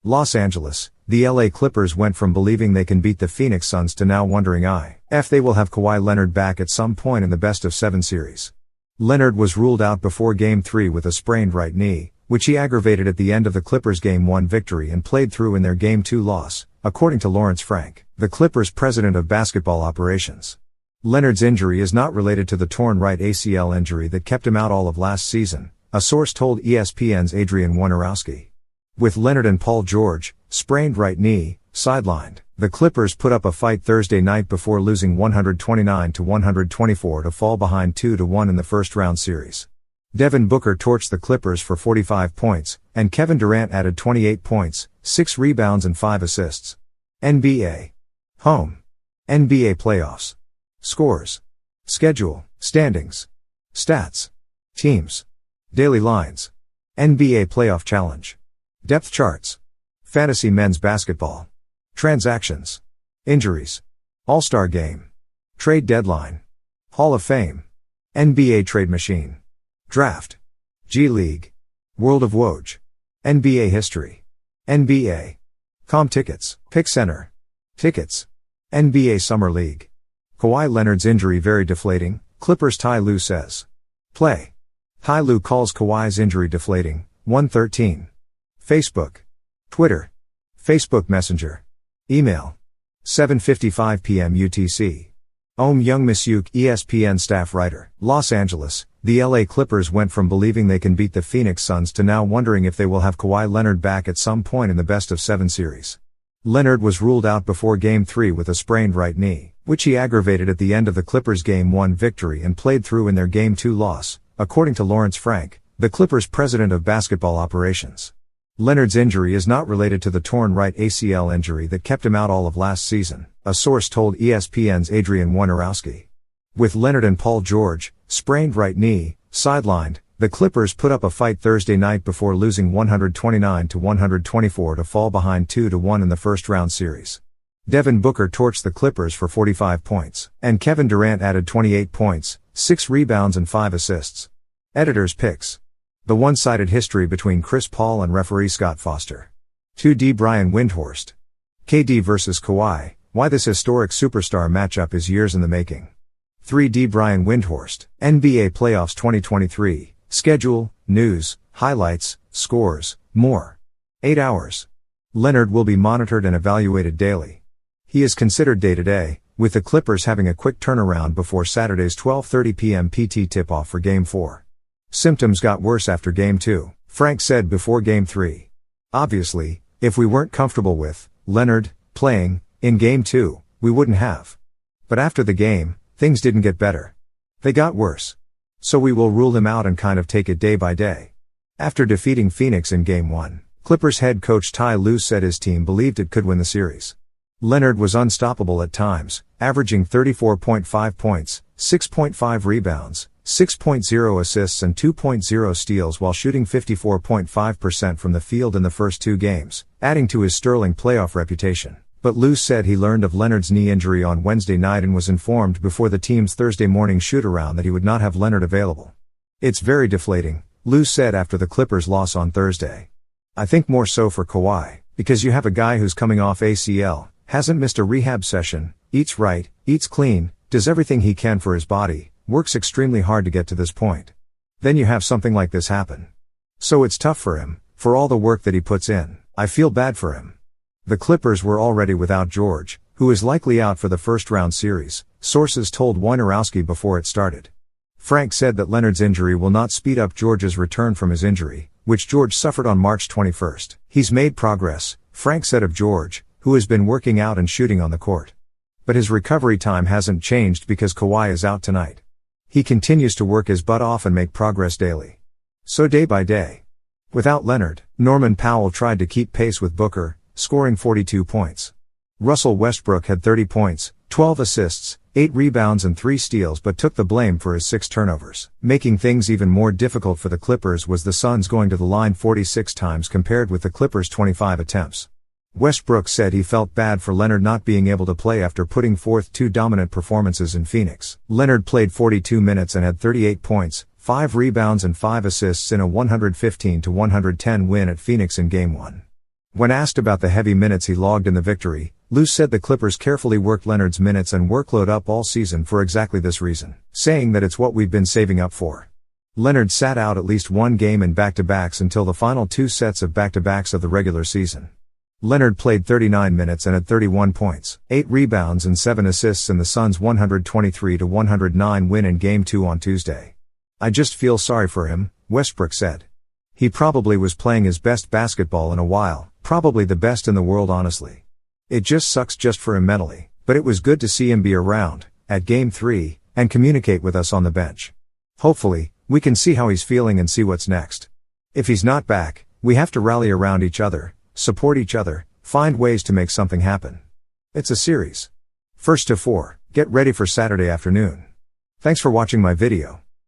Los Angeles, the LA Clippers went from believing they can beat the Phoenix Suns to now wondering if they will have Kawhi Leonard back at some point in the best-of-7 series. Leonard was ruled out before Game 3 with a sprained right knee, which he aggravated at the end of the Clippers' Game 1 victory and played through in their Game 2 loss, according to Lawrence Frank, the Clippers' president of basketball operations. Leonard's injury is not related to the torn right ACL injury that kept him out all of last season, a source told ESPN's Adrian Wojnarowski. With Leonard and Paul George, sprained right knee, sidelined, the Clippers put up a fight Thursday night before losing 129-124 to fall behind 2-1 in the first-round series. Devin Booker torched the Clippers for 45 points, and Kevin Durant added 28 points, 6 rebounds and 5 assists. NBA. Home. NBA playoffs. Scores. Schedule, standings. Stats. Teams. Daily lines. NBA playoff challenge. Depth charts. Fantasy men's basketball. Transactions. Injuries. All-Star game. Trade deadline. Hall of Fame. NBA trade machine. Draft. G League. World of Woj. NBA history. NBA.com tickets. Pick center. Tickets. NBA Summer League. Kawhi Leonard's injury very deflating, Clippers Ty Lue says. Play. Ty Lue calls Kawhi's injury deflating, 113. Facebook. Twitter. Facebook Messenger. Email. 7:55 p.m. UTC. Young Misyuk, ESPN staff writer. Los Angeles, the LA Clippers went from believing they can beat the Phoenix Suns to now wondering if they will have Kawhi Leonard back at some point in the best-of-7 series. Leonard was ruled out before Game 3 with a sprained right knee, which he aggravated at the end of the Clippers' Game 1 victory and played through in their Game 2 loss, according to Lawrence Frank, the Clippers' president of basketball operations. Leonard's injury is not related to the torn right ACL injury that kept him out all of last season, a source told ESPN's Adrian Wojnarowski. With Leonard and Paul George, sprained right knee, sidelined, the Clippers put up a fight Thursday night before losing 129-124 to fall behind 2-1 in the first-round series. Devin Booker torched the Clippers for 45 points, and Kevin Durant added 28 points, 6 rebounds and 5 assists. Editor's picks. The one-sided history between Chris Paul and referee Scott Foster. 2D Brian Windhorst. KD vs. Kawhi, why this historic superstar matchup is years in the making. 3D Brian Windhorst, NBA Playoffs 2023, schedule, news, highlights, scores, more. 8 hours. Leonard will be monitored and evaluated daily. He is considered day-to-day, with the Clippers having a quick turnaround before Saturday's 12:30 p.m. PT tip-off for Game 4. Symptoms got worse after Game 2, Frank said before Game 3. Obviously, if we weren't comfortable with Leonard playing in Game 2, we wouldn't have. But after the game, things didn't get better. They got worse. So we will rule him out and kind of take it day by day. After defeating Phoenix in Game 1, Clippers head coach Ty Lue said his team believed it could win the series. Leonard was unstoppable at times, averaging 34.5 points, 6.5 rebounds, 6.0 assists and 2.0 steals while shooting 54.5% from the field in the first 2 games, adding to his sterling playoff reputation. But Lue said he learned of Leonard's knee injury on Wednesday night and was informed before the team's Thursday morning shoot-around that he would not have Leonard available. It's very deflating, Lue said after the Clippers' loss on Thursday. I think more so for Kawhi, because you have a guy who's coming off ACL, hasn't missed a rehab session, eats right, eats clean, does everything he can for his body, works extremely hard to get to this point. Then you have something like this happen. So it's tough for him, for all the work that he puts in. I feel bad for him. The Clippers were already without George, who is likely out for the first-round series, sources told Wojnarowski before it started. Frank said that Leonard's injury will not speed up George's return from his injury, which George suffered on March 21. He's made progress, Frank said of George, who has been working out and shooting on the court. But his recovery time hasn't changed because Kawhi is out tonight. He continues to work his butt off and make progress daily. So day by day. Without Leonard, Norman Powell tried to keep pace with Booker, scoring 42 points. Russell Westbrook had 30 points, 12 assists, 8 rebounds and 3 steals but took the blame for his 6 turnovers. Making things even more difficult for the Clippers was the Suns going to the line 46 times compared with the Clippers' 25 attempts. Westbrook said he felt bad for Leonard not being able to play after putting forth 2 dominant performances in Phoenix. Leonard played 42 minutes and had 38 points, 5 rebounds and 5 assists in a 115-110 win at Phoenix in Game 1. When asked about the heavy minutes he logged in the victory, Lue said the Clippers carefully worked Leonard's minutes and workload up all season for exactly this reason, saying that it's what we've been saving up for. Leonard sat out at least one game in back-to-backs until the final two sets of back-to-backs of the regular season. Leonard played 39 minutes and had 31 points, 8 rebounds and 7 assists in the Suns' 123-109 win in Game 2 on Tuesday. "I just feel sorry for him," Westbrook said. "He probably was playing his best basketball in a while, probably the best in the world honestly. It just sucks just for him mentally, but it was good to see him be around, at Game 3, and communicate with us on the bench. Hopefully, we can see how he's feeling and see what's next. If he's not back, we have to rally around each other, support each other, find ways to make something happen. It's a series. 1st to 4, get ready for Saturday afternoon. Thanks for watching my video.